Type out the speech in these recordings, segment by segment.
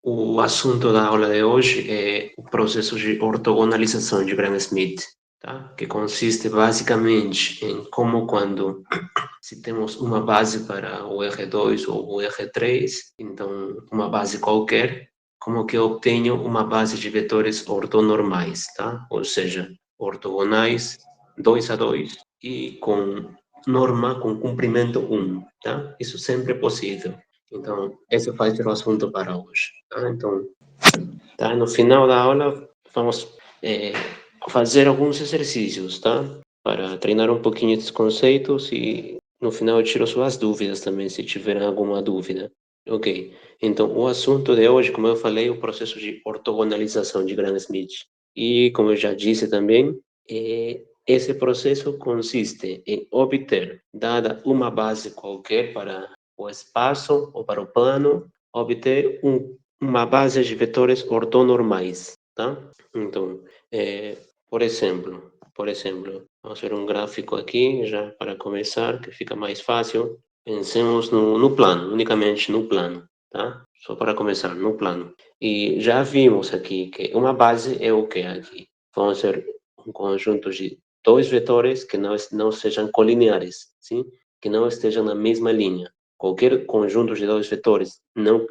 O assunto da aula de hoje é o processo de ortogonalização de Gram-Schmidt, tá? Que consiste basicamente em como quando se temos uma base para o R2 ou o R3, então uma base qualquer, como que eu obtenho uma base de vetores ortonormais, tá? Ou seja, ortogonais 2 a 2 e com norma com comprimento 1, tá? Isso sempre é possível. Então, esse vai ser o assunto para hoje, tá? Então, tá? No final da aula, vamos fazer alguns exercícios, tá? Para treinar um pouquinho esses conceitos e no final eu tiro suas dúvidas também, se tiver alguma dúvida. Ok. Então, o assunto de hoje, como eu falei, é o processo de ortogonalização de Gram-Schmidt. E, como eu já disse também, esse processo consiste em obter, dada uma base qualquer para o espaço ou para o plano, obter uma base de vetores ortonormais, tá? Então, por exemplo, vamos ver um gráfico aqui já para começar, que fica mais fácil. Pensemos no plano, unicamente no plano, tá? Só para começar, no plano. E já vimos aqui que uma base é o que aqui? Vão ser um conjunto de dois vetores que não sejam colineares, sim? Que não estejam na mesma linha. Qualquer conjunto de dois vetores não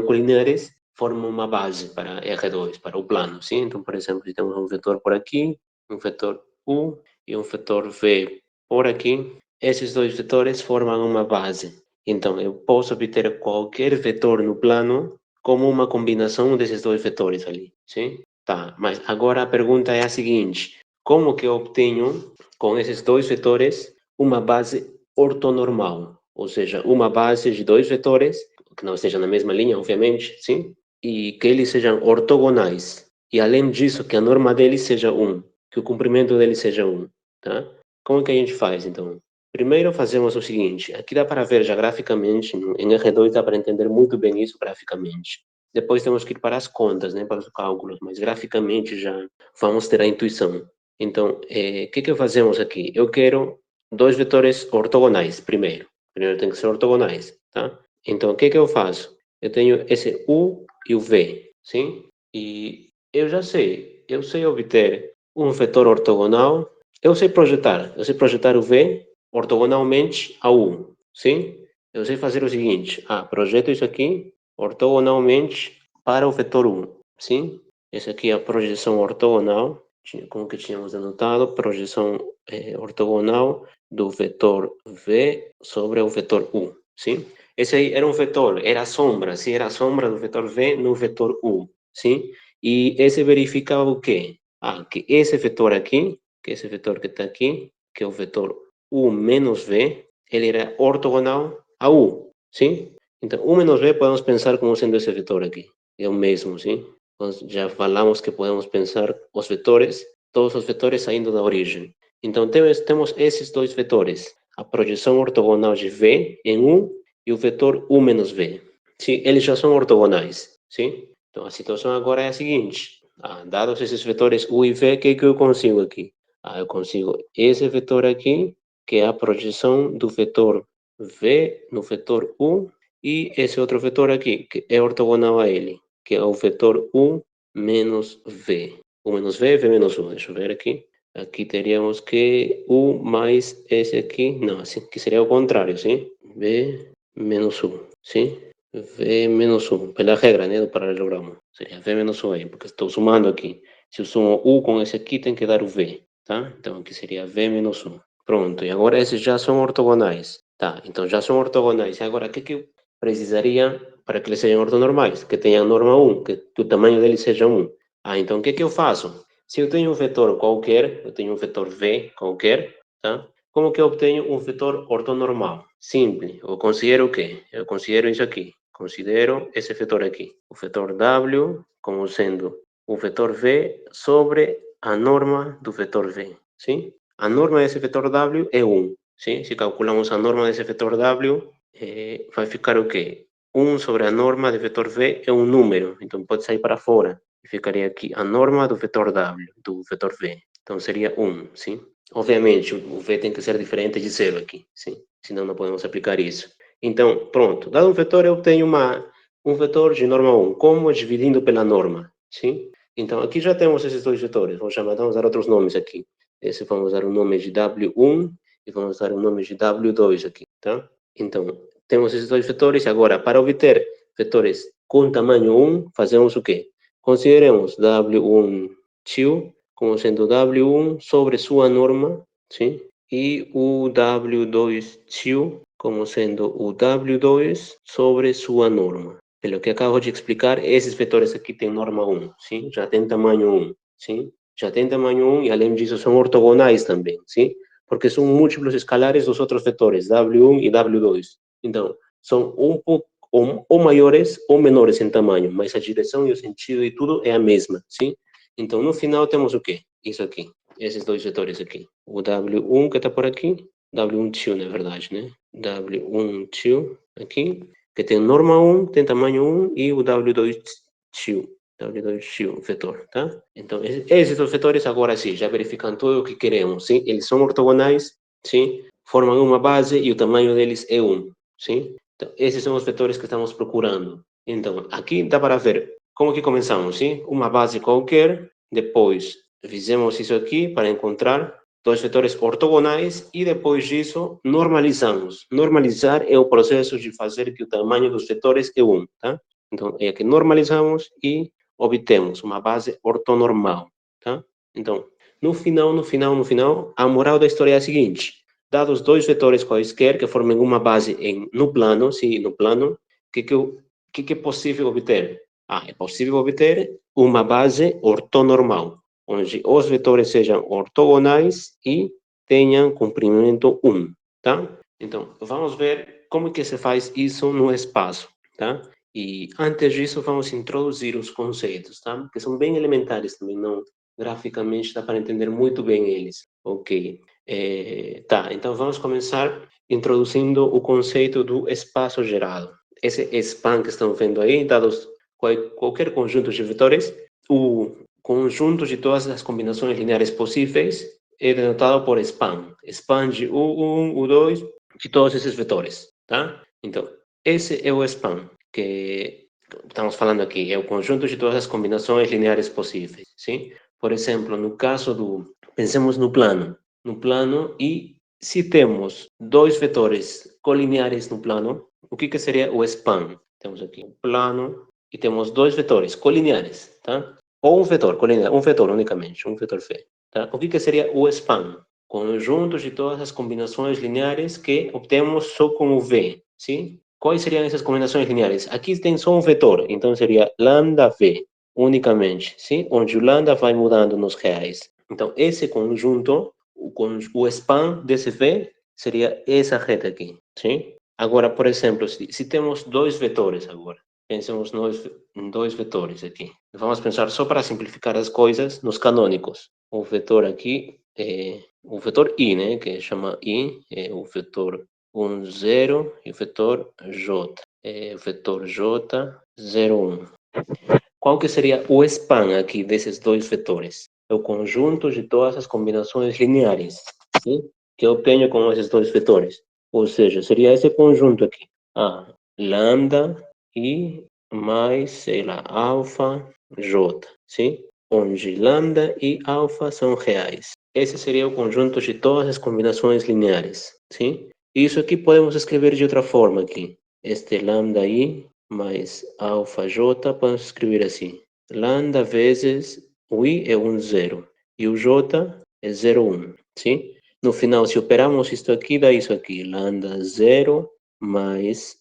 colineares forma uma base para R2, para o plano, sim? Então, por exemplo, se temos um vetor por aqui, um vetor U e um vetor V por aqui, esses dois vetores formam uma base. Então, eu posso obter qualquer vetor no plano como uma combinação desses dois vetores ali, sim? Tá, mas agora a pergunta é a seguinte: como que eu obtenho, com esses dois vetores, uma base ortonormal? Ou seja, uma base de dois vetores, que não estejam na mesma linha, obviamente, sim? E que eles sejam ortogonais. E além disso, que a norma deles seja 1, que o comprimento deles seja 1, tá? Como que a gente faz, então? Primeiro fazemos o seguinte, aqui dá para ver já graficamente, em R2 dá para entender muito bem isso graficamente. Depois temos que ir para as contas, né, para os cálculos, mas graficamente já vamos ter a intuição. Então, o que fazemos aqui? Eu quero dois vetores ortogonais, primeiro. Primeiro tem que ser ortogonais, tá? Então, o que eu faço? Eu tenho esse U e o V, sim? E eu sei obter um vetor ortogonal, eu sei projetar o V ortogonalmente ao U, sim? Eu sei fazer o seguinte, projeto isso aqui ortogonalmente para o vetor 1, sim? Essa aqui é a projeção ortogonal, como que tínhamos anotado, projeção ortogonal do vetor V sobre o vetor U, sim? Esse aí era um vetor, era a sombra, sim? Era a sombra do vetor V no vetor U, sim? E esse verificava o quê? Que esse vetor aqui, que esse vetor que está aqui, que é o vetor U menos V, ele era ortogonal a U, sim? Então, U menos V podemos pensar como sendo esse vetor aqui. É o mesmo, sim? Nós já falamos que podemos pensar os vetores, todos os vetores saindo da origem. Então, temos esses dois vetores, a projeção ortogonal de V em U e o vetor U menos V. Sim, eles já são ortogonais, sim? Então, a situação agora é a seguinte. Dados esses vetores U e V, o que eu consigo aqui? Eu consigo esse vetor aqui, que é a projeção do vetor V no vetor U, e esse outro vetor aqui, que é ortogonal a ele, que é o vetor U menos V. U menos V, V menos U. Deixa eu ver aqui. Aqui teríamos que U mais esse aqui, não, assim, que seria o contrário, sim? V menos U, sim? V menos 1, pela regra, né, do paralelogramo. Seria V menos 1 aí, porque estou somando aqui. Se eu somo U com esse aqui, tem que dar o V, tá? Então aqui seria V menos 1. Pronto, e agora esses já são ortogonais. Tá, então já são ortogonais. E agora, o que eu precisaria para que eles sejam ortonormais? Que tenham norma 1, que o tamanho deles seja 1. Então o que eu faço? Se eu tenho um vetor qualquer, eu tenho um vetor V qualquer, tá? Como que eu obtenho um vetor ortonormal? Simples. Eu considero o quê? Eu considero isso aqui. Considero esse vetor aqui, o vetor W, como sendo o vetor V sobre a norma do vetor V, sim? A norma desse vetor W é 1, sim? Se calculamos a norma desse vetor W, vai ficar o quê? 1 sobre a norma do vetor V é um número, então pode sair para fora. E ficaria aqui a norma do vetor W, do vetor V. Então seria 1, sim? Obviamente, o V tem que ser diferente de 0 aqui, sim? Senão não podemos aplicar isso. Então, pronto. Dado um vetor, eu tenho um vetor de norma 1, como dividindo pela norma, sim? Então, aqui já temos esses dois vetores, vamos usar outros nomes aqui. Esse vamos usar o nome de W1 e vamos usar o nome de W2 aqui, tá? Então, temos esses dois vetores, agora, para obter vetores com tamanho 1, fazemos o quê? Consideremos W1 2 como sendo W1 sobre sua norma, sim? E o W2 2 como sendo o W2 sobre sua norma. Pelo que acabo de explicar, esses vetores aqui têm norma 1, sim? Já tem tamanho 1, sim? Já tem tamanho 1 e, além disso, são ortogonais também, sim? Porque são múltiplos escalares dos outros vetores, W1 e W2. Então, são um pouco ou maiores ou menores em tamanho, mas a direção e o sentido e tudo é a mesma, sim? Então, no final, temos o quê? Isso aqui, esses dois vetores aqui. O W1 que está por aqui, W1 2, na verdade, né? W1 2 aqui, que tem norma 1, tem tamanho 1, e o W2 2, W2 vetor, tá? Então, esses dois vetores, agora sim, já verificam tudo o que queremos, sim? Eles são ortogonais, sim? Formam uma base e o tamanho deles é 1, sim? Então, esses são os vetores que estamos procurando. Então, aqui dá para ver como que começamos, sim? Uma base qualquer, depois fizemos isso aqui para encontrar dois vetores ortogonais e depois disso normalizamos. Normalizar é o processo de fazer que o tamanho dos vetores é 1, tá? Então, é que normalizamos e obtemos uma base ortonormal, tá? Então, no final, a moral da história é a seguinte: dados dois vetores quaisquer que formem uma base no plano, sim, no plano, que é possível obter? É possível obter uma base ortonormal, onde os vetores sejam ortogonais e tenham comprimento 1, tá? Então, vamos ver como que se faz isso no espaço, tá? E antes disso, vamos introduzir os conceitos, tá? Que são bem elementares também, não graficamente dá para entender muito bem eles. Ok. Tá, então vamos começar introduzindo o conceito do espaço gerado. Esse span que estão vendo aí, dados qualquer conjunto de vetores, o conjunto de todas as combinações lineares possíveis é denotado por span. Span de U1, U2, de todos esses vetores, tá? Então, esse é o span que estamos falando aqui, é o conjunto de todas as combinações lineares possíveis, sim? Por exemplo, no caso pensemos no plano, e se temos dois vetores colineares no plano, o que seria o span? Temos aqui um plano e temos dois vetores colineares, tá? Ou um vetor colinear, um vetor unicamente, um vetor φ, tá? O que seria o span? Conjunto de todas as combinações lineares que obtemos só com o V, sim? Quais seriam essas combinações lineares? Aqui tem só um vetor, então seria lambda V, unicamente, sim? Onde o lambda vai mudando nos reais. Então, esse conjunto, o span desse V seria essa reta aqui, sim? Agora, por exemplo, se temos dois vetores agora, pensemos em dois vetores aqui. Vamos pensar, só para simplificar as coisas, nos canônicos. O vetor aqui é o vetor I, né? Que chama I, é o vetor 1, 0 e o vetor J. É o vetor J, 0, 1. Qual que seria o span aqui desses dois vetores? É o conjunto de todas as combinações lineares, sim? Que eu obtenho com esses dois vetores. Ou seja, seria esse conjunto aqui. Lambda I mais, sei lá, alfa J, sim? Onde lambda e alfa são reais. Esse seria o conjunto de todas as combinações lineares, sim? Isso aqui podemos escrever de outra forma aqui. Este lambda I mais alfa J, podemos escrever assim. Lambda vezes o I é 1, 0. E o J é 0, 1, sim? No final, se operarmos isto aqui, dá isso aqui. Lambda 0 mais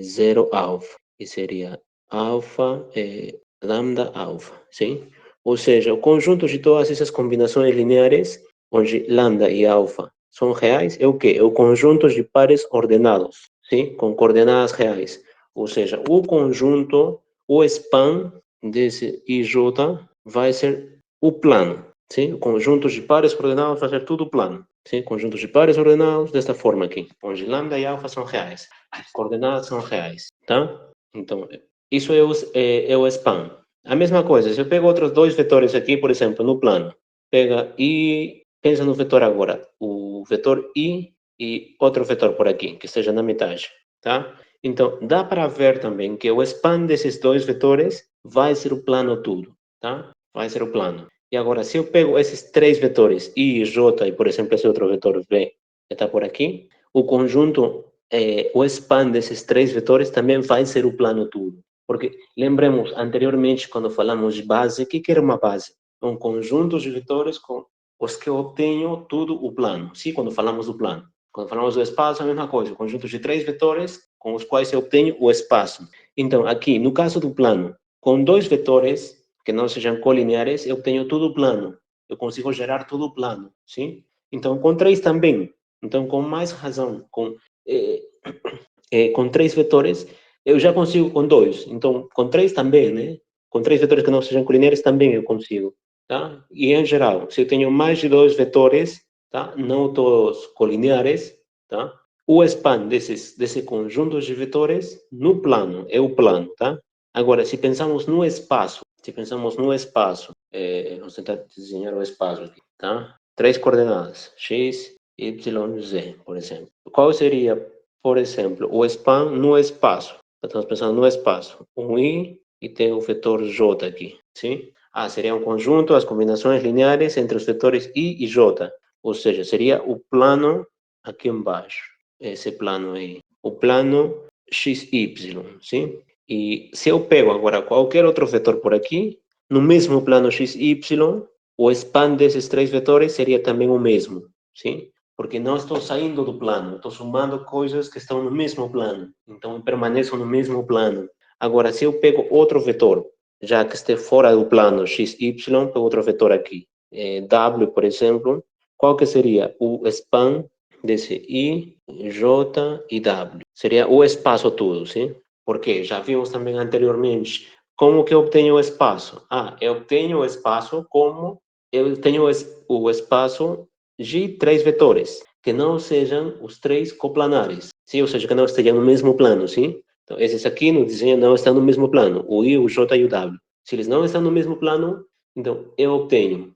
0 alfa. E seria alfa, lambda alfa, sim? Ou seja, o conjunto de todas essas combinações lineares, onde lambda e alfa são reais, é o quê? É o conjunto de pares ordenados, sim? Com coordenadas reais. Ou seja, o conjunto, o span desse IJ vai ser o plano, sim? O conjunto de pares ordenados vai ser tudo plano, sim? Conjuntos de pares ordenados desta forma aqui, onde lambda e alfa são reais. As coordenadas são reais, tá? Então, isso é o span. A mesma coisa, se eu pego outros dois vetores aqui, por exemplo, no plano, pega I, pensa no vetor agora, o vetor I e outro vetor por aqui, que esteja na metade, tá? Então, dá para ver também que o span desses dois vetores vai ser o plano tudo, tá? Vai ser o plano. E agora, se eu pego esses três vetores, I, J, e por exemplo, esse outro vetor V, que está por aqui, o conjunto, o span desses três vetores também vai ser o plano tudo. Porque, lembremos, anteriormente, quando falamos de base, o que era uma base? Um conjunto de vetores com os que eu obtenho tudo o plano. Sim, quando falamos do plano. Quando falamos do espaço, a mesma coisa. Um conjunto de três vetores com os quais eu obtenho o espaço. Então, aqui, no caso do plano, com dois vetores que não sejam colineares, eu obtenho tudo plano. Eu consigo gerar tudo plano, sim? Então, com três também. Então, com mais razão, com três vetores, eu já consigo com dois. Então, com três também, né? Com três vetores que não sejam colineares também eu consigo, tá? E, em geral, se eu tenho mais de dois vetores, tá? Não todos colineares, tá? O span desse conjunto de vetores no plano, é o plano, tá? Agora, se pensamos no espaço, vamos tentar desenhar o espaço aqui, tá? Três coordenadas, x, y, z, por exemplo. Qual seria, por exemplo, o span no espaço? Estamos pensando no espaço. Um i e tem o vetor j aqui, sim? Seria um conjunto, as combinações lineares entre os vetores i e j. Ou seja, seria o plano aqui embaixo, esse plano aí. O plano xy, sim? E se eu pego agora qualquer outro vetor por aqui, no mesmo plano xy, o span desses três vetores seria também o mesmo, sim? Porque não estou saindo do plano, estou somando coisas que estão no mesmo plano. Então, eu permaneço no mesmo plano. Agora, se eu pego outro vetor, já que esteja fora do plano xy, pego outro vetor aqui, w, por exemplo, qual que seria o span desse i, j e w? Seria o espaço todo, sim? Porque já vimos também anteriormente como que eu obtenho o espaço. Eu obtenho o espaço como eu tenho o espaço de três vetores, que não sejam os três coplanares, sim? Ou seja, que não estejam no mesmo plano, sim? Então, esses aqui no desenho não estão no mesmo plano, o i, o j e o w. Se eles não estão no mesmo plano, então eu obtenho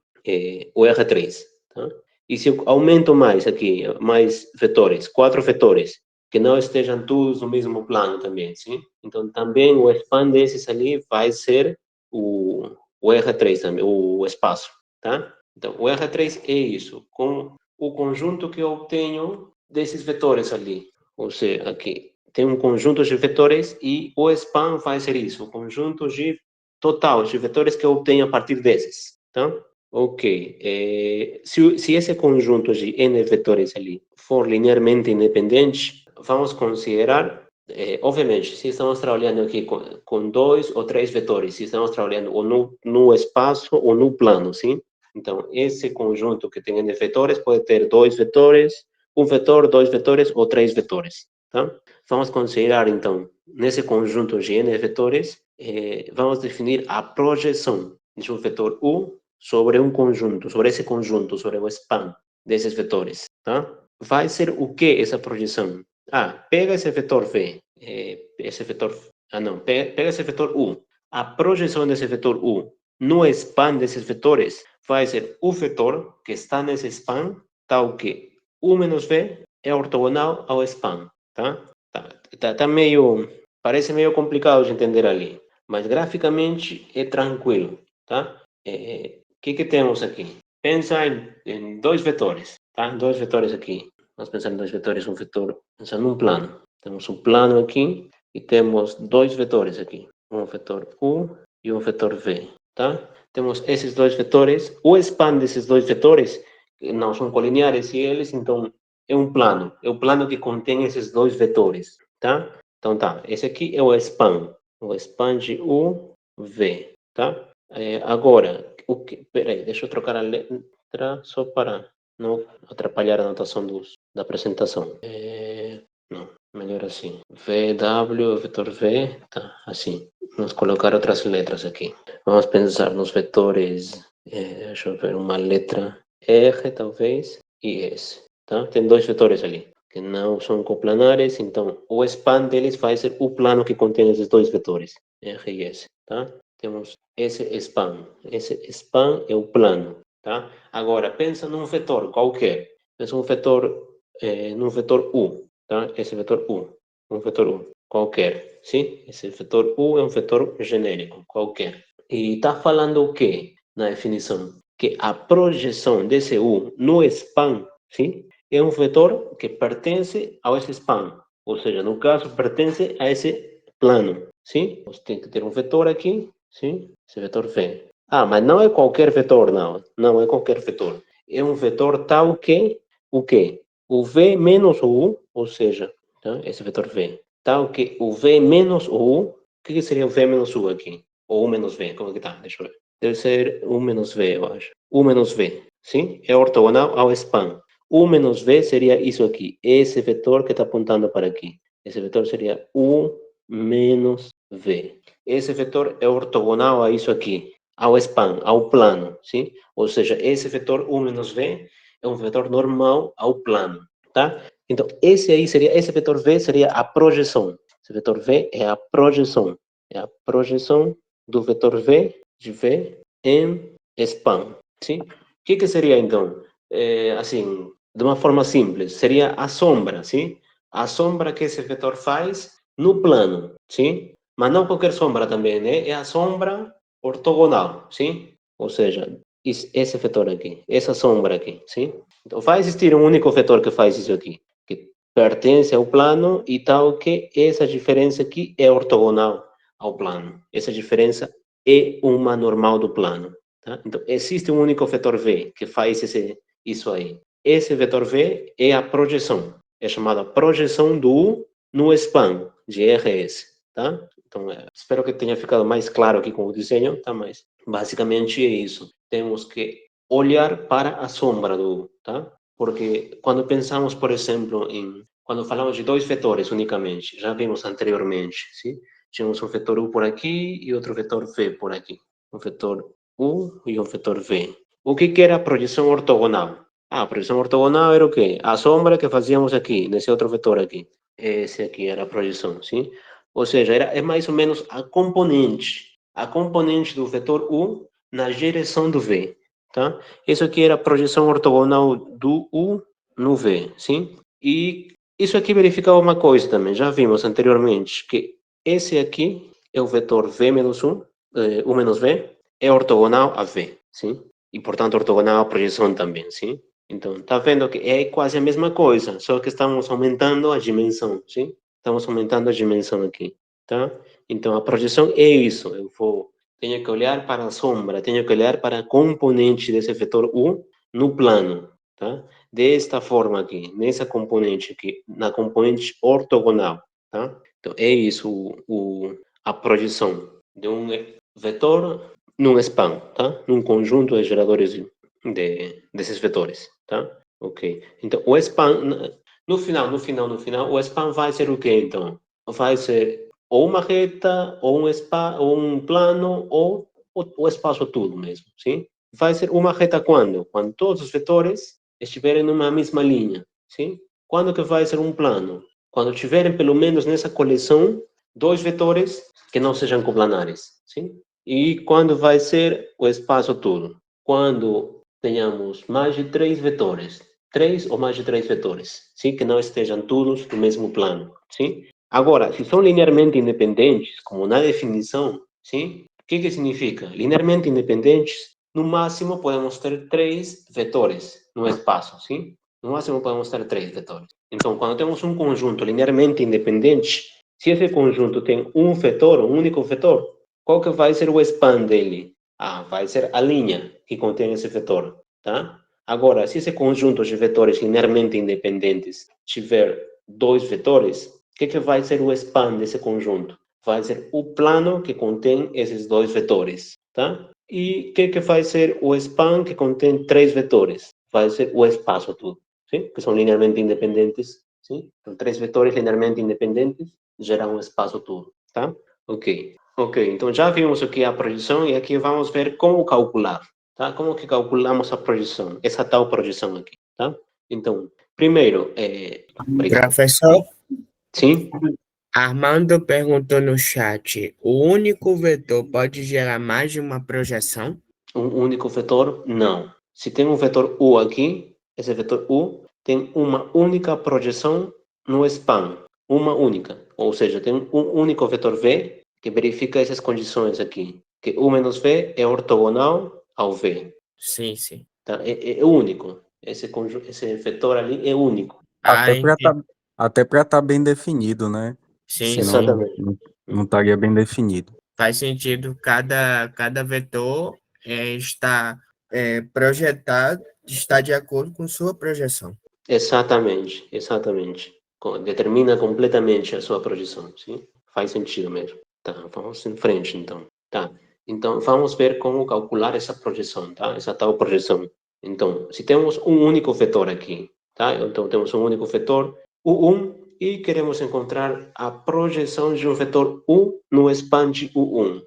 o R3, tá? E se eu aumento mais aqui, mais vetores, quatro vetores, que não estejam todos no mesmo plano também, sim? Então, também o span desses ali vai ser o R3 também, o espaço, tá? Então, o R3 é isso, com o conjunto que eu obtenho desses vetores ali. Ou seja, aqui tem um conjunto de vetores e o span vai ser isso, o conjunto de total de vetores que eu obtenho a partir desses, tá? Ok. Se esse conjunto de n vetores ali for linearmente independente, vamos considerar, obviamente, se estamos trabalhando aqui com dois ou três vetores, se estamos trabalhando ou no espaço ou no plano, sim? Então, esse conjunto que tem n vetores pode ter dois vetores, um vetor, dois vetores ou três vetores, tá? Vamos considerar, então, nesse conjunto de n vetores, vamos definir a projeção de um vetor U sobre um conjunto, sobre esse conjunto, sobre o span desses vetores, tá? Vai ser o que essa projeção? Pega esse vetor V, esse vetor, não, pega esse vetor U. A projeção desse vetor U no span desses vetores vai ser o vetor que está nesse span, tal que U menos V é ortogonal ao span, tá? Tá meio, parece meio complicado de entender ali, mas graficamente é tranquilo, tá? Que temos aqui? Pensa em dois vetores, tá? Dois vetores aqui. Vamos pensar em dois vetores, um vetor, pensando num plano. Temos um plano aqui e temos dois vetores aqui. Um vetor U e um vetor V, tá? Temos esses dois vetores. O span desses dois vetores não são colineares e eles, então, é um plano. É o plano que contém esses dois vetores, tá? Então, tá. Esse aqui é o span. O span de U, V, tá? Agora, peraí, deixa eu trocar a letra só para não atrapalhar a anotação da apresentação. Não, melhor assim. VW, vetor V, tá, assim. Vamos colocar outras letras aqui. Vamos pensar nos vetores, deixa eu ver, uma letra R, talvez, e S, tá? Tem dois vetores ali, que não são coplanares, então o span deles vai ser o plano que contém esses dois vetores, R e S, tá? Temos esse span. Esse span é o plano, tá? Agora, pensa num vetor qualquer. Pensa num vetor U, tá? Esse vetor U, um vetor U. qualquer, sim? Esse vetor U é um vetor genérico, qualquer. E está falando o quê na definição? Que a projeção desse U no span, sim? É um vetor que pertence a esse span. Ou seja, no caso, pertence a esse plano, sim? Você tem que ter um vetor aqui, sim? Esse vetor V. Ah, mas não é qualquer vetor, não. Não é qualquer vetor. É um vetor tal que, o quê? O V menos o U, ou seja, tá? Esse vetor V. Tal que o V menos o U, o que seria o V menos U aqui? Ou U menos V, como é que tá? Deixa eu ver. Deve ser U menos V, eu acho. U menos V, sim? É ortogonal ao span. U menos V seria isso aqui. Esse vetor que está apontando para aqui. Esse vetor seria U menos V. Esse vetor é ortogonal a isso aqui, ao span, ao plano, sim? Ou seja, esse vetor U menos V é um vetor normal ao plano, tá? Então, esse vetor V seria a projeção. Esse vetor V é a projeção. É a projeção do vetor V, de V, em span, sim? O que seria, então? Assim, de uma forma simples, seria a sombra, sim? A sombra que esse vetor faz no plano, sim? Mas não qualquer sombra também, né? É a sombra ortogonal, sim? Ou seja, esse vetor aqui, essa sombra aqui, sim? Então, vai existir um único vetor que faz isso aqui, que pertence ao plano e tal que essa diferença aqui é ortogonal ao plano. Essa diferença é uma normal do plano, tá? Então, existe um único vetor V que faz isso aí. Esse vetor V é a projeção. É chamada projeção do U no span de RS, tá? Então, espero que tenha ficado mais claro aqui com o desenho, tá? Mas, basicamente, é isso. Temos que olhar para a sombra do U, tá? Porque quando pensamos, por exemplo, quando falamos de dois vetores unicamente, já vimos anteriormente, sim? Tínhamos um vetor U por aqui e outro vetor V por aqui. Um vetor U e um vetor V. O que era a projeção ortogonal? A projeção ortogonal era o quê? A sombra que fazíamos aqui, nesse outro vetor aqui. Esse aqui era a projeção, sim? Ou seja, é mais ou menos a componente do vetor U na direção do V, tá? Isso aqui era a projeção ortogonal do U no V, sim? E isso aqui verificava uma coisa também, já vimos anteriormente, que esse aqui é o vetor V menos U, U menos V, é ortogonal a V, sim? E, portanto, ortogonal à projeção também, sim? Então, tá vendo que é quase a mesma coisa, só que estamos aumentando a dimensão, sim? Estamos aumentando a dimensão aqui, tá? Então, a projeção é isso. Tenho que olhar para a sombra, tenho que olhar para a componente desse vetor U no plano, tá? Desta forma aqui, nessa componente aqui, na componente ortogonal, tá? Então, é isso a projeção de um vetor num span, tá? Num conjunto de geradores desses vetores, tá? Ok. Então, o span, no final, o span vai ser o quê, então? Vai ser ou uma reta, ou um plano, ou o espaço todo mesmo, sim? Vai ser uma reta quando? Quando todos os vetores estiverem numa mesma linha, sim? Quando que vai ser um plano? Quando tiverem, pelo menos nessa coleção, dois vetores que não sejam coplanares, sim? E quando vai ser o espaço todo? Quando tenhamos mais de três ou mais de três vetores, sim? Que não estejam todos no mesmo plano, sim? Agora, se são linearmente independentes, como na definição, sim? O que significa? Linearmente independentes, no máximo podemos ter três vetores no espaço, sim? No máximo podemos ter três vetores. Então, quando temos um conjunto linearmente independente, se esse conjunto tem um vetor, um único vetor, qual que vai ser o span dele? Ah, vai ser a linha que contém esse vetor, tá? Agora, se esse conjunto de vetores linearmente independentes tiver dois vetores, o que vai ser o span desse conjunto? Vai ser o plano que contém esses dois vetores, tá? E o que vai ser o span que contém três vetores? Vai ser o espaço todo, sim? Que são linearmente independentes, sim? Então, três vetores linearmente independentes geram um espaço todo, tá? Ok. Ok, então já vimos o que é a projeção e aqui vamos ver como calcular, tá? Como que calculamos a projeção, essa tal projeção aqui, tá? Então, primeiro, obrigado. Professor, Sim? Armando perguntou no chat: o único vetor pode gerar mais de uma projeção? Um único vetor? Não. Se tem um vetor U aqui, esse vetor U tem uma única projeção no span. uma única. Ou seja, tem um único vetor V que verifica essas condições aqui. Que U menos V é ortogonal ao V. Sim, sim. Tá? É único. Esse vetor ali é único. Ah, Até para estar bem definido, né? sim, Senão sim. Exatamente. não estaria bem definido. Faz sentido. Cada vetor projetado, está de acordo com sua projeção. Exatamente, exatamente. Determina completamente a sua projeção, sim? Faz sentido mesmo. Tá, vamos em frente, então. Tá, então vamos ver como calcular essa projeção, tá? Essa tal projeção. Então, se temos um único vetor aqui, tá? Então, temos um único vetor, U1, e queremos encontrar a projeção de um vetor U no span de U1.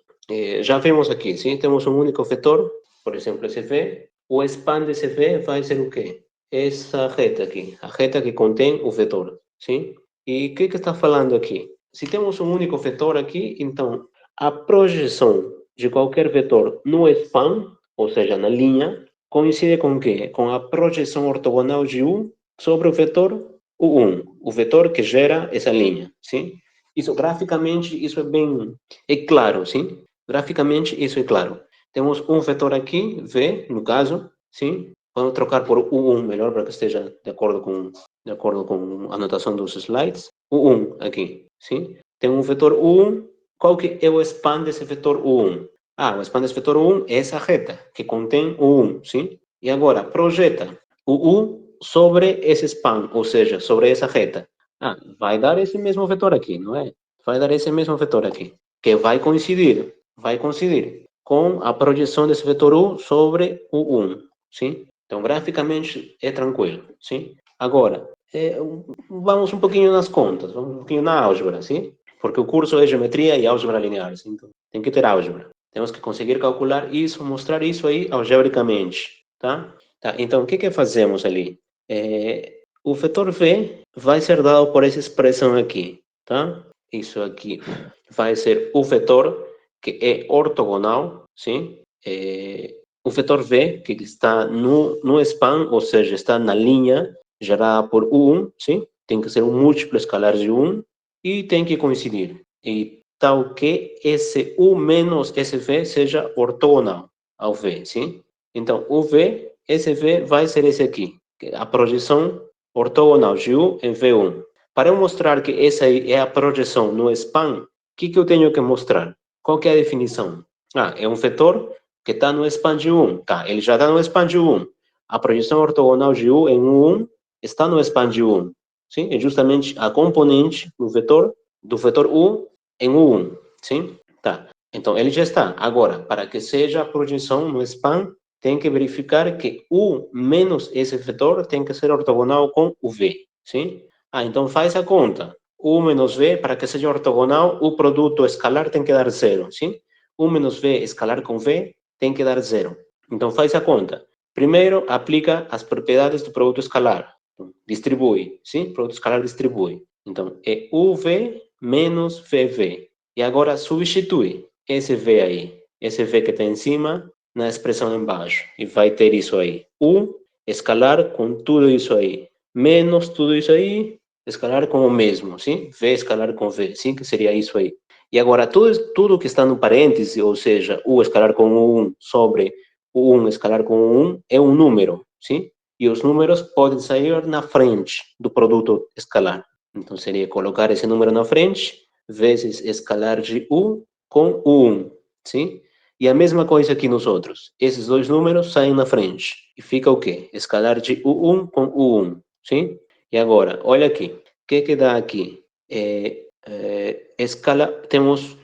Já vimos aqui, sim? Temos um único vetor, por exemplo, esse V. O span desse V vai ser o quê? Essa reta aqui, a reta que contém o vetor, sim? E o que está falando aqui? Se temos um único vetor aqui, então a projeção de qualquer vetor no span, ou seja, na linha, coincide com o quê? Com a projeção ortogonal de U sobre o vetor U1, o vetor que gera essa linha, sim? Isso, graficamente, isso é claro, sim? Graficamente, isso é claro. Temos um vetor aqui, V, no caso, sim? Vamos trocar por U1 melhor para que esteja de acordo com a anotação dos slides. U1 aqui, sim? Tem um vetor U1. Qual que é o span desse vetor U1? O span desse vetor U1 é essa reta que contém U1, sim? E agora, projeta o U sobre esse span, ou seja, sobre essa reta. Vai dar esse mesmo vetor aqui, não é? Vai dar esse mesmo vetor aqui, que vai coincidir com a projeção desse vetor U sobre o 1, sim? Então, graficamente, é tranquilo, sim? Agora, vamos um pouquinho nas contas, vamos um pouquinho na álgebra, sim? Porque o curso é geometria e álgebra linear, sim? Então, tem que ter álgebra. Temos que conseguir calcular isso, mostrar isso aí algebricamente, tá? Então, o que fazemos ali? O vetor V vai ser dado por essa expressão aqui, tá? Isso aqui vai ser o vetor que é ortogonal, sim? O vetor V, que está no span, ou seja, está na linha gerada por U1, sim? Tem que ser um múltiplo escalar de 1 e tem que coincidir. E tal que esse U menos esse V seja ortogonal ao V, sim? Então, esse V vai ser esse aqui, a projeção ortogonal de U em V1. Para eu mostrar que essa aí é a projeção no span, o que eu tenho que mostrar? Qual que é a definição? É um vetor que está no span de 1. Tá, ele já está no span de 1. A projeção ortogonal de U em 1 está no span de 1. Sim? É justamente a componente do vetor U em U1. Sim? Tá. Então, ele já está. Agora, para que seja a projeção no span, tem que verificar que U menos esse vetor tem que ser ortogonal com o V. Sim? Então faz a conta. U menos V, para que seja ortogonal, o produto escalar tem que dar zero, sim? U menos V escalar com V tem que dar zero. Então faz a conta. Primeiro, aplica as propriedades do produto escalar. Distribui, sim? O produto escalar distribui. Então, é UV menos VV. E agora substitui esse V aí, esse V que está em cima, na expressão embaixo. E vai ter isso aí. U escalar com tudo isso aí. Menos tudo isso aí, escalar com o mesmo, sim? V escalar com V, sim? Que seria isso aí. E agora, tudo que está no parêntese, ou seja, U escalar com o 1 sobre o 1 escalar com o 1, é um número, sim? E os números podem sair na frente do produto escalar. Então, seria colocar esse número na frente, vezes escalar de U com o 1, sim? E a mesma coisa aqui nos outros. Esses dois números saem na frente. E fica o quê? Escalar de U1 com U1, sim? E agora, olha aqui. O que dá aqui? Escala, temos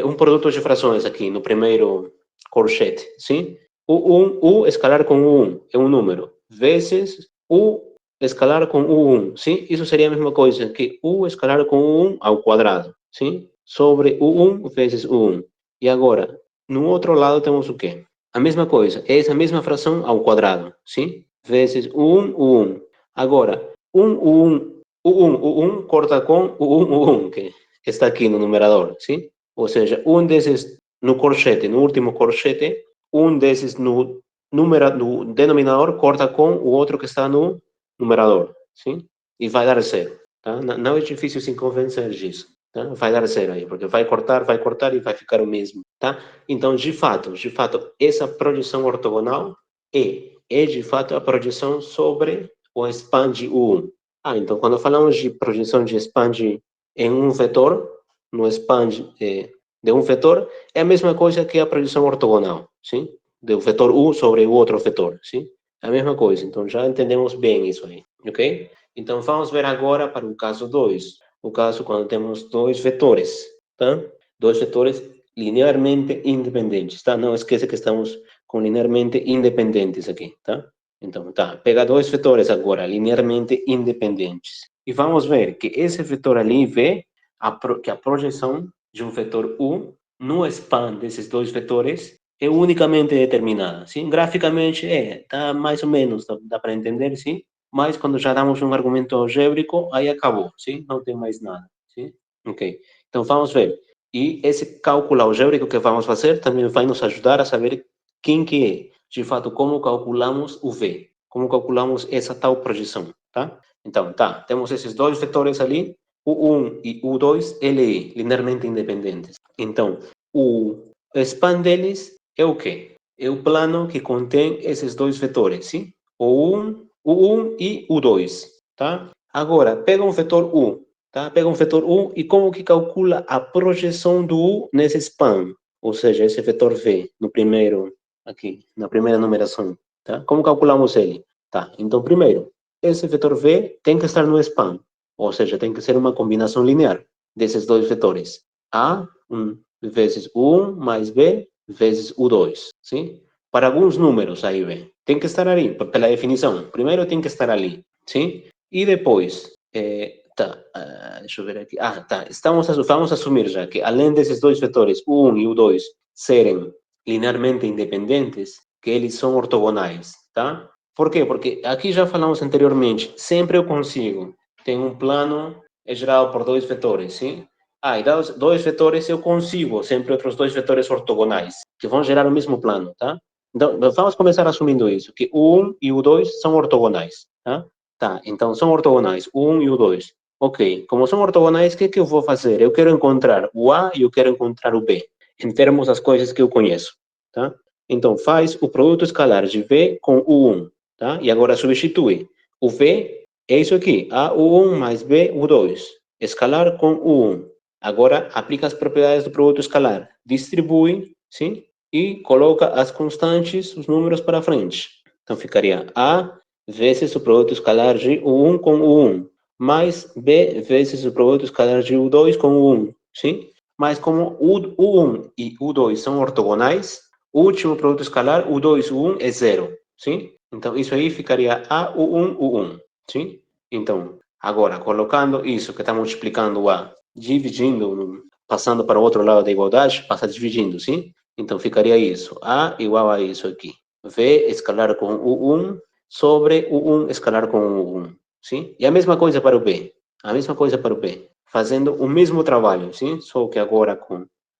um produto de frações aqui no primeiro corchete, sim? U escalar com U1 é um número, vezes U escalar com U1, sim? Isso seria a mesma coisa que U escalar com U1 ao quadrado, sim? Sobre U1 vezes U1. E agora, no outro lado temos o quê? A mesma coisa, é essa mesma fração ao quadrado, sim? Vezes U1, U1. Agora, U1 corta com U1, que está aqui no numerador, sim? Ou seja, um desses no corchete, no último corchete, um desses no denominador corta com o outro que está no numerador, sim? E vai dar zero. tá? Não é difícil se convencer disso, tá? Vai dar zero aí, porque vai cortar e vai ficar o mesmo, tá? Então, de fato, essa projeção ortogonal é de fato a projeção sobre o span de U1. Então, quando falamos de projeção de span em um vetor, no span de um vetor, é a mesma coisa que a projeção ortogonal, sim? Do vetor U sobre o outro vetor, sim? É a mesma coisa. Então, já entendemos bem isso aí, ok? Então, vamos ver agora para o caso 2. O caso quando temos dois vetores, tá? Dois vetores linearmente independentes, tá? Não esqueça que estamos com linearmente independentes aqui, tá? Então, tá. Pega dois vetores agora, linearmente independentes. E vamos ver que esse vetor ali vê que a projeção de um vetor U no span desses dois vetores é unicamente determinada, sim? Graficamente tá mais ou menos, dá para entender, sim? Mas quando já damos um argumento algébrico, aí acabou, sim? Não tem mais nada, sim? Ok. Então, vamos ver. E esse cálculo algébrico que vamos fazer também vai nos ajudar a saber quem que é, de fato, como calculamos o V, como calculamos essa tal projeção, tá? Então, tá, temos esses dois vetores ali, U1 e U2, LI, linearmente independentes. Então, o span deles é o quê? É o plano que contém esses dois vetores, sim? O1 e U2, tá? Agora, pega um vetor U, tá? Pega um vetor U e como que calcula a projeção do U nesse span? Ou seja, esse vetor V, no primeiro, aqui, na primeira numeração, tá? Como calculamos ele? Tá, então, primeiro, esse vetor V tem que estar no span, ou seja, tem que ser uma combinação linear desses dois vetores. A vezes U1 mais B vezes U2, sim? Para alguns números aí, B. Tem que estar ali, pela definição. Primeiro tem que estar ali, sim? E depois, deixa eu ver aqui. Tá, vamos assumir já que além desses dois vetores, U1 e U2, serem linearmente independentes, que eles são ortogonais, tá? Por quê? Porque aqui já falamos anteriormente, sempre eu consigo ter um plano gerado por dois vetores, sim? E dados dois vetores eu consigo sempre outros dois vetores ortogonais, que vão gerar o mesmo plano, tá? Então, vamos começar assumindo isso, que o 1 e o 2 são ortogonais, tá? Tá, então são ortogonais, o 1 e o 2. Ok, como são ortogonais, o que eu vou fazer? Eu quero encontrar o A e eu quero encontrar o B, em termos das coisas que eu conheço, tá? Então, faz o produto escalar de V com o 1, tá? E agora substitui. O V é isso aqui, A, U1 mais B, U2. Escalar com o 1. Agora, aplica as propriedades do produto escalar. Distribui, sim? E coloca as constantes, os números para frente. Então, ficaria A vezes o produto escalar de U1 com U1, mais B vezes o produto escalar de U2 com U1, sim? Mas como U1 e U2 são ortogonais, o último produto escalar, U2, U1, é zero, sim? Então, isso aí ficaria A, U1, U1, sim? Então, agora, colocando isso que está multiplicando A, dividindo, passando para o outro lado da igualdade, passa dividindo, sim? Então, ficaria isso. A igual a isso aqui. V escalar com U1 sobre U1 escalar com U1, sim? E a mesma coisa para o B. A mesma coisa para o B. Fazendo o mesmo trabalho, sim? Só que agora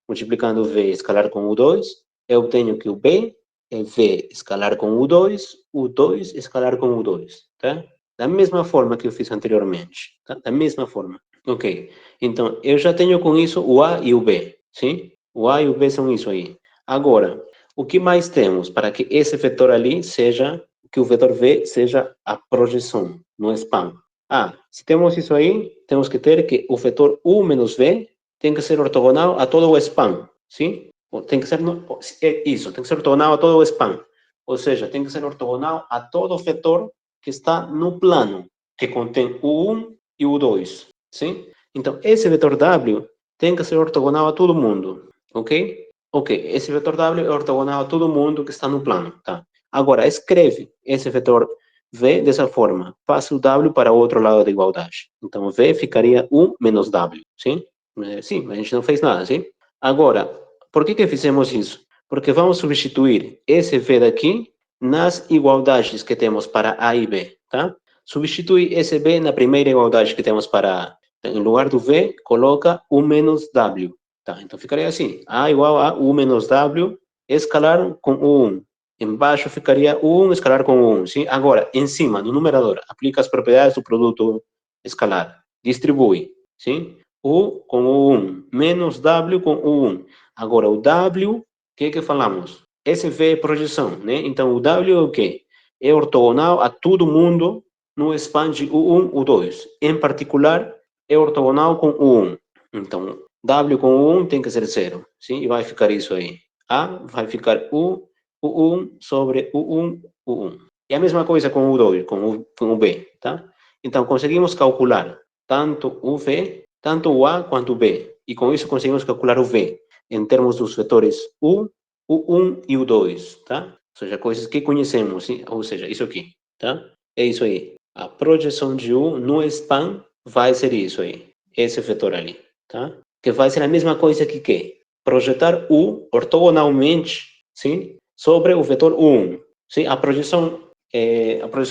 multiplicando V escalar com U2, eu obtenho que o B é V escalar com U2, U2 escalar com U2, tá? Da mesma forma que eu fiz anteriormente, tá? Da mesma forma. Ok. Então, eu já tenho com isso o A e o B, sim? O A e o B são isso aí. Agora, o que mais temos para que esse vetor ali seja, que o vetor V seja a projeção no span? Se temos isso aí, temos que ter que o vetor U menos V tem que ser ortogonal a todo o span, sim? Tem que ser isso, tem que ser ortogonal a todo o span. Ou seja, tem que ser ortogonal a todo vetor que está no plano, que contém o 1 e o 2, sim? Então, esse vetor W tem que ser ortogonal a todo mundo, ok? Ok, esse vetor W é ortogonal a todo mundo que está no plano, tá? Agora, escreve esse vetor V dessa forma. Passa o W para o outro lado da igualdade. Então, V ficaria 1 menos W, sim? Sim, mas a gente não fez nada, sim? Agora, por que fizemos isso? Porque vamos substituir esse V daqui nas igualdades que temos para A e B, tá? Substitui esse B na primeira igualdade que temos para A. Em lugar do V, coloca U menos W, tá? Então, ficaria assim. A igual a U menos W, escalar com U1. Embaixo ficaria U1 escalar com U1, sim? Agora, em cima, no numerador, aplica as propriedades do produto escalar. distribui, sim? U com o 1, menos W com o 1. Agora, o W, o que falamos? Esse V é projeção, né? Então, o W é o quê? É ortogonal a todo mundo no span de U1, U2. Em particular, é ortogonal com U1. Então, W com U1 tem que ser 0, sim? E vai ficar isso aí. A vai ficar U1 sobre U1, U1. E a mesma coisa com o 2, com o B, tá? Então, conseguimos calcular tanto o V, tanto o A quanto o B. E com isso conseguimos calcular o V em termos dos vetores U, U1 e U2, tá? Ou seja, coisas que conhecemos, sim? Ou seja, isso aqui, tá? É isso aí. A projeção de U no span vai ser isso aí. Esse vetor ali, tá? Que vai ser a mesma coisa que quê? Projetar U ortogonalmente, sim? Sobre o vetor U1. Sim? A projeção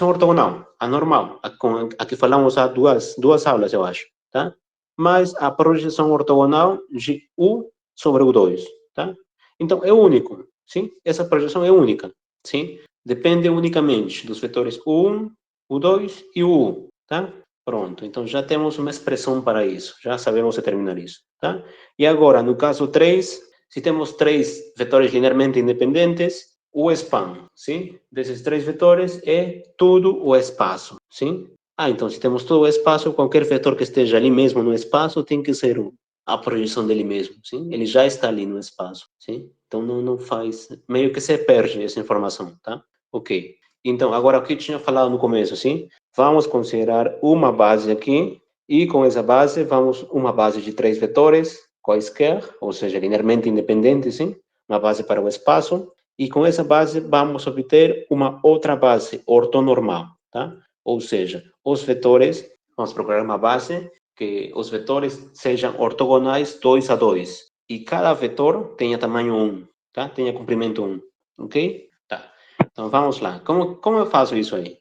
ortogonal, a normal, a que falamos há duas aulas, eu acho, tá? Mas a projeção ortogonal de U sobre o 2, tá? Então, é único, sim? Essa projeção é única, sim? Depende unicamente dos vetores U1, U2 e U1, tá? Pronto, então já temos uma expressão para isso, já sabemos determinar isso, tá? E agora, no caso 3, se temos 3 vetores linearmente independentes, o span, sim? Desses 3 vetores é todo o espaço, sim? Então, se temos todo o espaço, qualquer vetor que esteja ali mesmo no espaço tem que ser a projeção dele mesmo, sim? Ele já está ali no espaço, sim? Então, não faz... Meio que se perde essa informação, tá? Ok. Então, agora, o que eu tinha falado no começo, sim? Vamos considerar uma base aqui, e com essa base, uma base de 3 vetores, quaisquer, ou seja, linearmente independentes, sim? Uma base para o espaço, e com essa base vamos obter uma outra base ortonormal, tá? Ou seja, os vetores, vamos procurar uma base que os vetores sejam ortogonais 2 a 2, e cada vetor tenha tamanho 1, tá? Tenha comprimento 1, ok? Tá. Então, vamos lá. Como eu faço isso aí?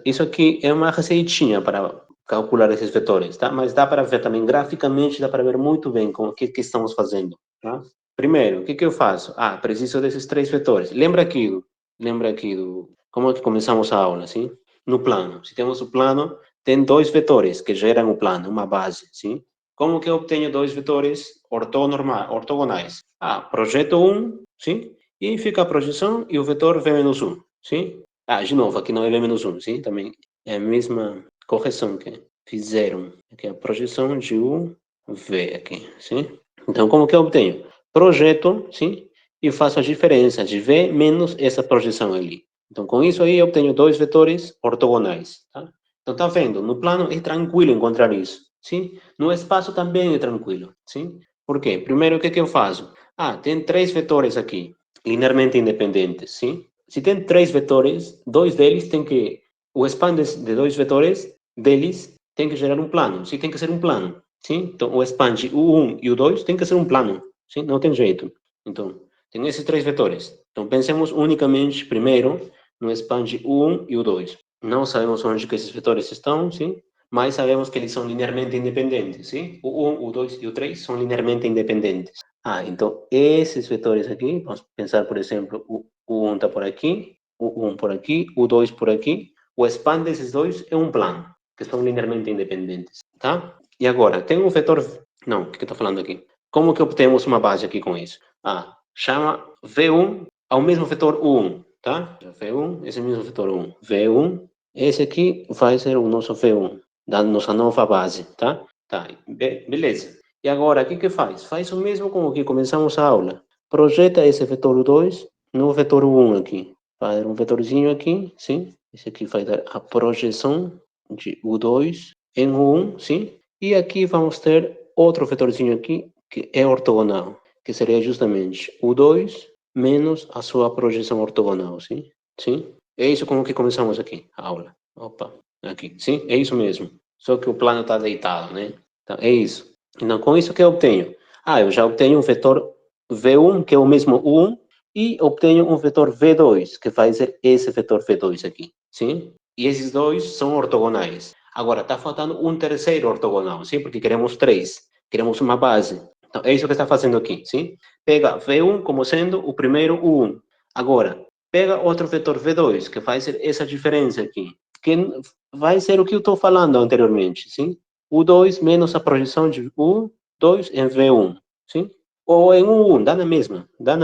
Isso aqui é uma receitinha para calcular esses vetores, tá? Mas dá para ver também graficamente, dá para ver muito bem o que estamos fazendo, tá? Primeiro, o que eu faço? Preciso desses 3 vetores. Lembra aqui como é que começamos a aula, sim? No plano. Se temos o plano, tem 2 vetores que geram o plano, uma base, sim? Como que eu obtenho 2 vetores ortogonais? Projeto um, sim? E fica a projeção e o vetor V-1, sim? De novo, aqui não é V-1, sim? Também é a mesma correção que fizeram. Aqui é a projeção de U, V aqui, sim? Então, como que eu obtenho? Projeto, sim? E faço a diferença de V menos essa projeção ali. Então, com isso aí, eu obtenho 2 vetores ortogonais, tá? Então, tá vendo? No plano é tranquilo encontrar isso, sim? No espaço também é tranquilo, sim? Por quê? Primeiro, o que eu faço? Tem 3 vetores aqui, linearmente independentes, sim? Se tem 3 vetores, 2 deles tem que... O span de 2 vetores deles tem que gerar um plano, sim? Tem que ser um plano, sim? Então, o span de U1 e U2 tem que ser um plano, sim? Não tem jeito. Então, tem esses 3 vetores. Então, pensemos unicamente, primeiro, no span de U1 e U2. Não sabemos onde que esses vetores estão, sim? Mas sabemos que eles são linearmente independentes, sim? O 1, o 2 e o 3 são linearmente independentes. Então, esses vetores aqui, vamos pensar, por exemplo, o 1 está por aqui, o 1 por aqui, o 2 por aqui. O span desses dois é um plano, que são linearmente independentes, tá? E agora, tem um vetor... Não, o que eu estou falando aqui? Como que obtemos uma base aqui com isso? Chama V1 ao mesmo vetor U1, tá? V1, esse mesmo vetor 1. V1, esse aqui vai ser o nosso V1, da nossa nova base, tá? Tá, beleza. E agora, o que faz? Faz o mesmo com o que começamos a aula. Projeta esse vetor U2 no vetor U1 aqui. Faz um vetorzinho aqui, sim? Esse aqui vai dar a projeção de U2 em U1, sim? E aqui vamos ter outro vetorzinho aqui, que é ortogonal, que seria justamente U2 menos a sua projeção ortogonal, sim? Sim? É isso com o que começamos aqui, a aula. Opa, aqui, sim? É isso mesmo. Só que o plano está deitado, né? Então, é isso. Então, com isso que eu obtenho? Eu já obtenho um vetor V1, que é o mesmo U1, e obtenho um vetor V2, que vai ser esse vetor V2 aqui, sim? E esses dois são ortogonais. Agora, está faltando um terceiro ortogonal, sim? Porque queremos 3. Queremos uma base. Então, é isso que está fazendo aqui, sim? Pega V1 como sendo o primeiro U1. Agora, pega outro vetor V2, que vai ser essa diferença aqui, que vai ser o que eu estou falando anteriormente, sim? U2 menos a projeção de U2 em V1, sim? Ou em U1, dá na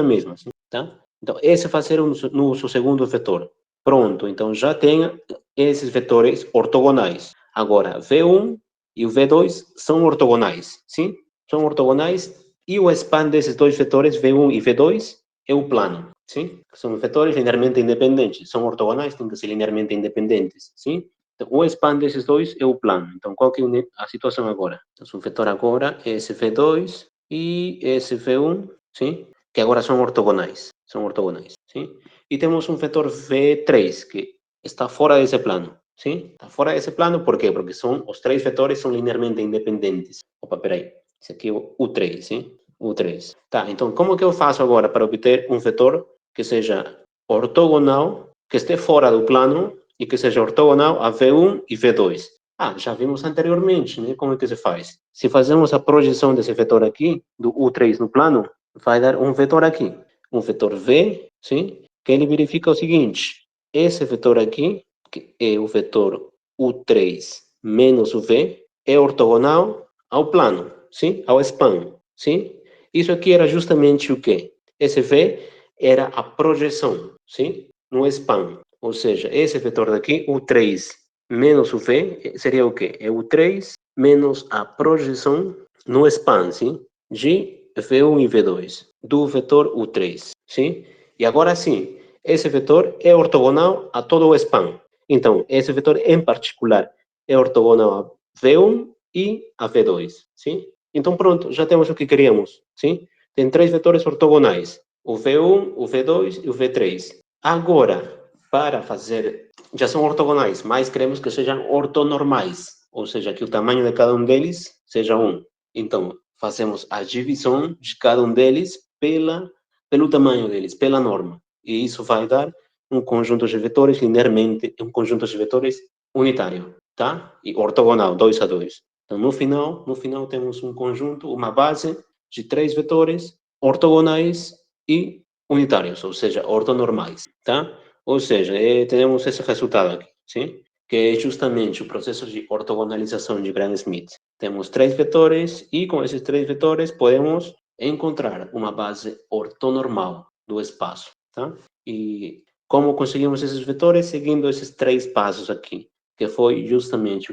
mesma, sim? Tá? Então, esse vai ser o nosso segundo vetor. Pronto, então já tenha esses vetores ortogonais. Agora, V1 e o V2 são ortogonais, sim? São ortogonais e o span desses dois vetores, V1 e V2, é o plano, sim? São vetores linearmente independentes. São ortogonais, têm que ser linearmente independentes, sim? Então, o span desses dois é o plano. Então, qual que é a situação agora? Então, o vetor agora é esse V2 e esse V1, sim? Que agora são ortogonais, sim? E temos um vetor V3 que está fora desse plano, sim? Está fora desse plano, por quê? Porque os três vetores são linearmente independentes. Opa, peraí, esse aqui é o U3, sim? U3. Tá, então como que eu faço agora para obter um vetor que seja ortogonal, que esteja fora do plano e que seja ortogonal a V1 e V2? Ah, já vimos anteriormente, né? Como é que se faz? Se fazemos a projeção desse vetor aqui, do U3 no plano, vai dar um vetor aqui, um vetor V, sim? Que ele verifica o seguinte, esse vetor aqui, que é o vetor U3 menos o V, é ortogonal ao plano, sim? Ao span, sim? Isso aqui era justamente o quê? Esse V era a projeção, sim? No span. Ou seja, esse vetor daqui, o 3 menos o V, seria o quê? É o 3 menos a projeção no span, sim? De V1 e V2, do vetor U3, sim? E agora sim, esse vetor é ortogonal a todo o span. Então, esse vetor em particular é ortogonal a V1 e a V2, sim? Então, pronto, já temos o que queríamos, sim? Tem três vetores ortogonais, o V1, o V2 e o V3. Agora, para fazer, já são ortogonais, mas queremos que sejam ortonormais, ou seja, que o tamanho de cada um deles seja 1. Então, fazemos a divisão de cada um deles pelo tamanho deles, pela norma. E isso vai dar um conjunto de vetores linearmente, um conjunto de vetores unitário, tá? E ortogonal, 2 a 2. Então, no final temos um conjunto, uma base de três vetores ortogonais e unitários, ou seja, ortonormais, tá? Ou seja, temos esse resultado aqui, sim? Que é justamente o processo de ortogonalização de Gram-Schmidt. Temos três vetores e com esses três vetores podemos encontrar uma base ortonormal do espaço, tá? E como conseguimos esses vetores? Seguindo esses três passos aqui, que foi justamente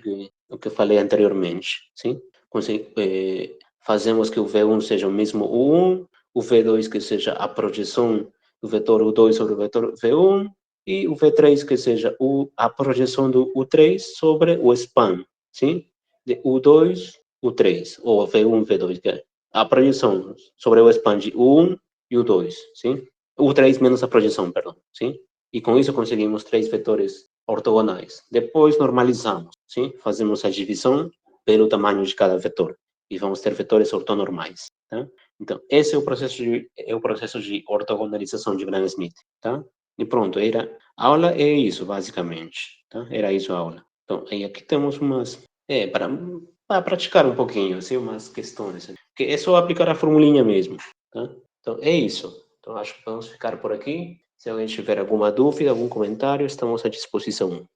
o que falei anteriormente, sim? Fazemos que o V1 seja o mesmo U1, o V2 que seja a projeção do vetor U2 sobre o vetor V1, e o V3 que seja a projeção do U3 sobre o span, sim? De U2, U3, ou V1, V2, que é a projeção sobre o span de U1 e U2, sim? U3 menos a projeção, perdão, sim? E com isso conseguimos três vetores ortogonais. Depois normalizamos, sim? Fazemos a divisão pelo tamanho de cada vetor e vamos ter vetores ortonormais, tá? Então, esse é o processo de ortogonalização de Gram-Schmidt, tá? E pronto, a aula é isso, basicamente, tá? Era isso a aula. Então, aí aqui temos para praticar um pouquinho, assim, umas questões, que é só aplicar a formulinha mesmo, tá? Então, é isso. Então, acho que vamos ficar por aqui. Se alguém tiver alguma dúvida, algum comentário, estamos à disposição.